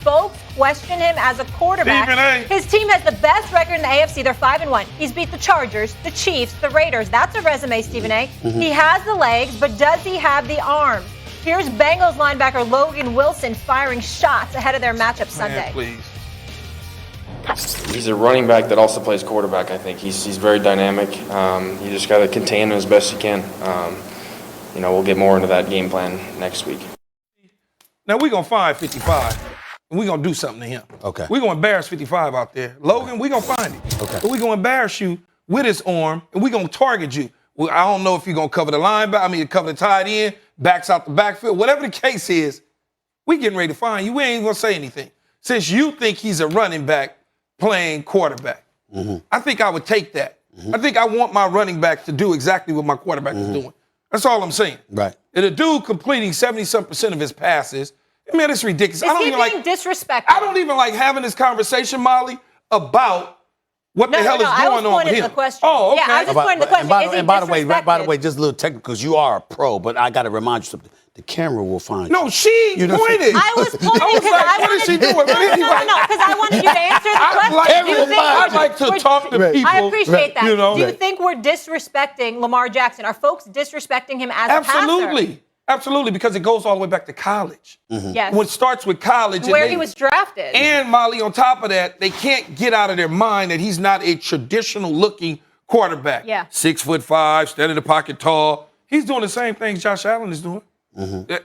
Folks question him as a quarterback. His team has the best record in the AFC. They're 5-1. He's beat the Chargers, the Chiefs, the Raiders. That's a resume, Stephen A. Mm-hmm. He has the legs, but does he have the arms? Here's Bengals linebacker Logan Wilson firing shots ahead of their matchup Sunday. Please. He's a running back that also plays quarterback, I think. He's very dynamic. You just got to contain him as best you can. We'll get more into that game plan next week. Now, we're going to find 55, and we're going to do something to him. Okay. We're going to embarrass 55 out there. Logan, we're going to find him. Okay. But we're going to embarrass you with his arm, and we're going to target you. Well, I don't know if you're going to cover the linebacker, cover the tight end, backs out the backfield. Whatever the case is, we getting ready to find you. We ain't going to say anything. Since you think he's a running back playing quarterback, I think I would take that. I think I want my running back to do exactly what my quarterback is doing. That's all I'm saying. Right. And a dude completing 70-some% of his passes, man, it's ridiculous. Is he being disrespectful? I don't even like having this conversation, Molly, about what the hell is going on with him. The question. Oh, okay. Yeah, I was just pointing the question. And by the way, just a little technical, because you are a pro, but I got to remind you something. The camera will find you. No, she pointed. I was pointing because what is she doing? No, because I wanted you to answer the question. I'd like to talk to people. I appreciate that. Do you think we're disrespecting Lamar Jackson? Are folks disrespecting him as a passer? Absolutely, because it goes all the way back to college. Yes. When it starts with college. Where he was drafted. And, Molly, on top of that, they can't get out of their mind that he's not a traditional-looking quarterback. Yeah. 6'5", stand in the pocket tall. He's doing the same things Josh Allen is doing.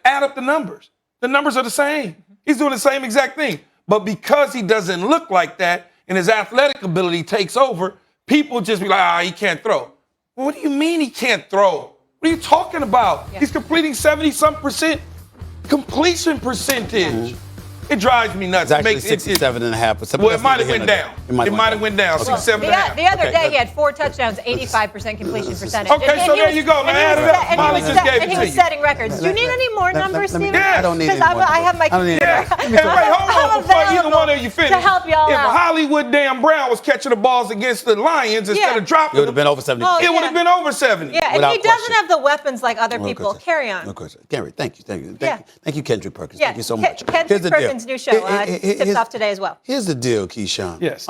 Add up the numbers. The numbers are the same. He's doing the same exact thing. But because he doesn't look like that and his athletic ability takes over, people just be like, he can't throw. Well, what do you mean he can't throw? What are you talking about? Yeah. He's completing 70-some% completion percentage. It drives me nuts. It's actually 67.5%. Well, it might have went down. It might have went down. 67.5. The other day he had 4 touchdowns, 85% completion percentage. Okay, so there you go. Now add it up. Molly just gave it to you. And he was setting records. Do you need any more numbers, Stephen? I don't need any more. Because I have my computer. And wait, hold on before either one of you finish. To help y'all if out. Hollywood damn Brown was catching the balls against the Lions instead of dropping it would have been over 70. Oh, it would have been over 70. Yeah, and he doesn't have the weapons like other people. Carry on. Of course. Gary, thank you. Thank you, Kendrick Perkins. Thank you so much. Kendrick Perkins' new show. Tips off today as well. Here's the deal, Keyshawn. Yes.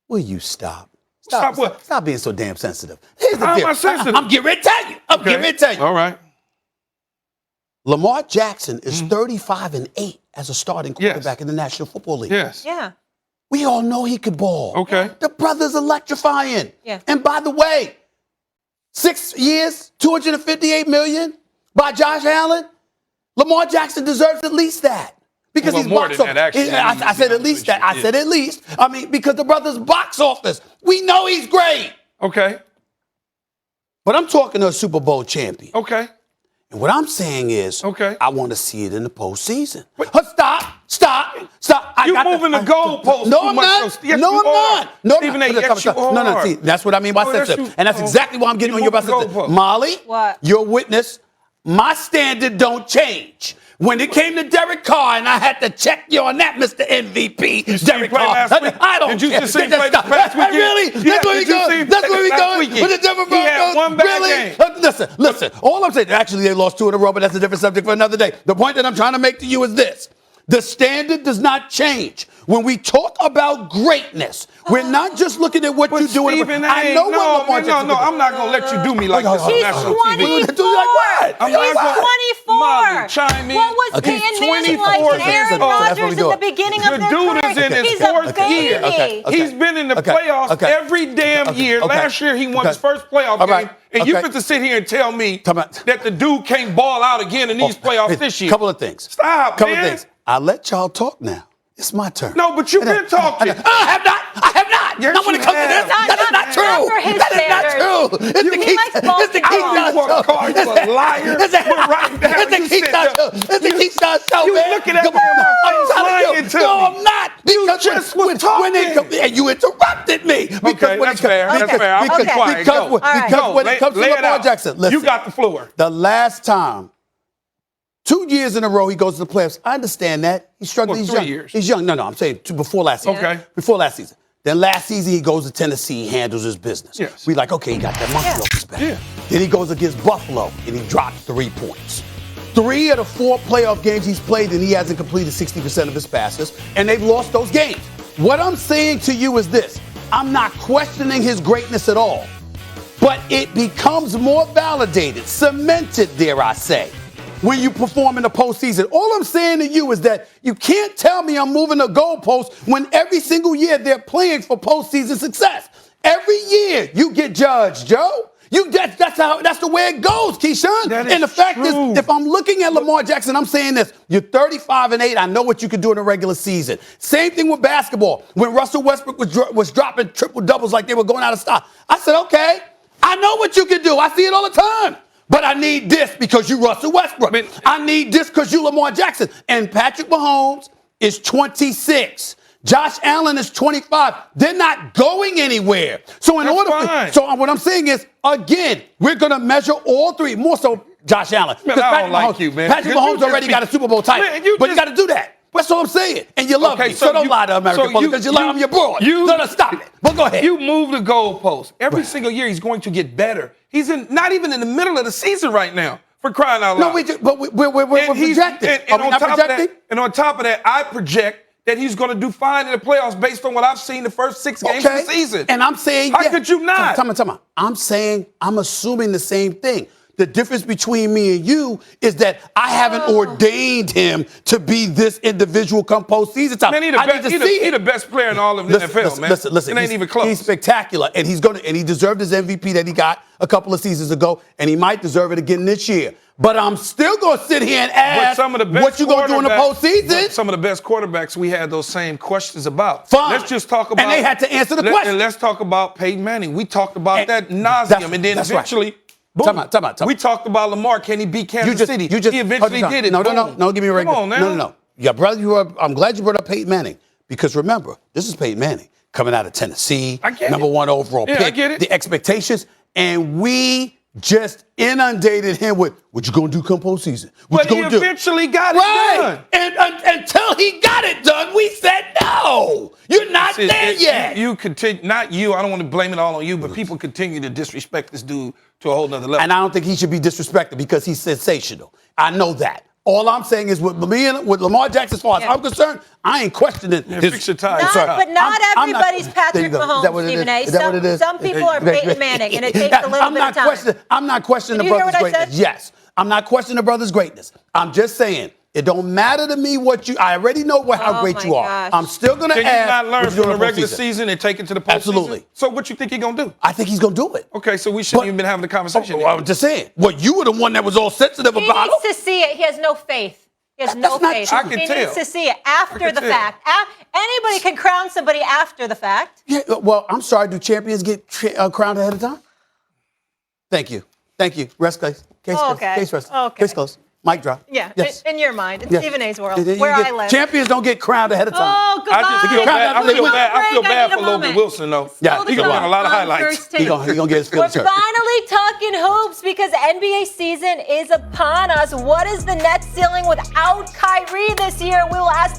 Will you stop? Stop what? Stop being so damn sensitive. Here's the deal. How am I sensitive? I'm getting ready to tell you. All right. Lamar Jackson is 35-8 as a starting quarterback in the National Football League. Yes. Yeah. We all know he could ball. Okay. The brother's electrifying. Yeah. And by the way, 6 years, $258 million by Josh Allen. Lamar Jackson deserves at least that. Because he's box office. I said at least that. I said at least. I mean, because the brother's box office. We know he's great. Okay. But I'm talking to a Super Bowl champion. Okay. And what I'm saying is, I want to see it in the postseason. Stop. You're moving the goalposts. No, I'm not. Yes, no, I'm not. No, Stephen A, yes, you are. No, see, that's what I mean by sensitive. And that's exactly why I'm getting on your sensitive. Molly, your witness, my standard don't change. When it came to Derek Carr, and I had to check you on that, Mr. MVP, Derek Carr. I don't care. Did you just see play this past weekend? Really? That's where we going. That's where we going. With the Denver Broncos. He had one bad game. Listen. All I'm saying, actually, they lost 2 in a row, but that's a different subject for another day. The point that I'm trying to make to you is this. The standard does not change. When we talk about greatness, we're not just looking at what you do. I know what Lamar Jackson No, I'm not going to let you do me like this on national TV. He's 24. He's 24. Molly, chime in. What was Peyton Manning like and Aaron Rodgers in the beginning of their career? The dude is in his 4th year. He's been in the playoffs every damn year. Last year, he won his first playoff game. And you get to sit here and tell me that the dude can't ball out again in these playoffs this year. Couple of things. Stop, Couple of things. I'll let y'all talk now. It's my turn. No, but you've been talking. I have not. Yes, not when it comes to this. That is not true. That is not true. It's the Keyshawn show. You're a liar. It's the Keyshawn show. It's the Keyshawn show, man. You looking at me in my face lying to me. No, I'm not. You just was talking. And you interrupted me. Okay, that's fair. That's fair. I'll be quiet. Because when it comes to Lamar Jackson, listen. You got the floor. The last time 2 years in a row he goes to the playoffs. I understand that. He's struggling. He's 3 young. years. He's young. No, I'm saying before last season. Okay. Before last season. Then last season he goes to Tennessee, he handles his business. Yes. We like, okay, he got that monkey off his back. Yeah. Then he goes against Buffalo and he dropped 3 points. 3 of the 4 playoff games he's played in, he hasn't completed 60% of his passes, and they've lost those games. What I'm saying to you is this. I'm not questioning his greatness at all, but it becomes more validated, cemented, dare I say, when you perform in the postseason. All I'm saying to you is that you can't tell me I'm moving the goalpost when every single year they're playing for postseason success. Every year you get judged, Joe. That's the way it goes, Keyshawn. And the fact is, if I'm looking at Lamar Jackson, I'm saying this. You're 35-8. I know what you can do in the regular season. Same thing with basketball. When Russell Westbrook was dropping triple doubles like they were going out of style, I said, okay, I know what you can do. I see it all the time. But I need this because you Russell Westbrook. I need this because you Lamar Jackson. And Patrick Mahomes is 26. Josh Allen is 25. They're not going anywhere. So what I'm saying is, again, we're going to measure all 3. More so Josh Allen. Man, I don't like you, man. Patrick Mahomes already got a Super Bowl title. But you got to do that. That's what I'm saying. And you love me. So don't lie to America because I'm your boy. No, stop it. But go ahead. You move the goalpost. Every single year he's going to get better. He's not even in the middle of the season right now, for crying out loud. No, we're projecting. And on top of that, I project that he's going to do fine in the playoffs based on what I've seen the first 6 games of the season. And I'm saying, how could you not? I'm assuming the same thing. The difference between me and you is that I haven't ordained him to be this individual come postseason time. Man, he's the best player in all of the NFL, man. Listen, it ain't even close. He's spectacular, and he deserved his MVP that he got a couple of seasons ago, and he might deserve it again this year. But I'm still going to sit here and ask what you going to do in the postseason. Some of the best quarterbacks we had those same questions about. Fine. Let's just talk about. And they had to answer the question. And let's talk about Peyton Manning. We talked about that nauseum, and then eventually. Right. Boom. Time out. We talked about Lamar. Can he beat Kansas City? He eventually did it. No, give me a regular. Come on now. No. Yeah, brother, I'm glad you brought up Peyton Manning because remember, this is Peyton Manning coming out of Tennessee, number 1 overall pick. I get it. The expectations, and we just inundated him with what you gonna do come postseason. But he eventually got it done. And until he got it done, we said no. You're not there yet. You continue, not you. I don't want to blame it all on you, but people continue to disrespect this dude to a whole nother level. And I don't think he should be disrespected because he's sensational. I know that. All I'm saying is with Lamar Jackson, as far as I'm concerned, I ain't questioning his. Fix your tie. But not everybody's Patrick Mahomes, Stephen A. Is that what it is? Some people are Peyton Manning, and it takes a little bit of time. I'm not questioning the brother's greatness. Yes, I'm not questioning the brother's greatness. I'm just saying it don't matter to me what you. I already know how great you are. I'm still gonna ask. Can you not learn from the regular season and take it to the postseason? Absolutely. So what you think he's gonna do? I think he's gonna do it. Okay, so we shouldn't even been having the conversation. I'm just saying. Well, you were the one that was all sensitive about it. He needs to see it. He has no faith. He has no faith. I can tell. He needs to see it after the fact. Anybody can crown somebody after the fact. Yeah, well, I'm sorry. Do champions get crowned ahead of time? Thank you. Rest case. Case rest. Okay. Case closed. Mic drop. Yeah, yes. in your mind. It's Stephen A's world, where I live. Champions don't get crowned ahead of time. Oh, goodbye. I feel bad for Logan Wilson, though. Yeah, he's going to a lot of highlights. He's going to get his feelings hurt. We're finally talking hoops because NBA season is upon us. What is the net ceiling without Kyrie this year? We will ask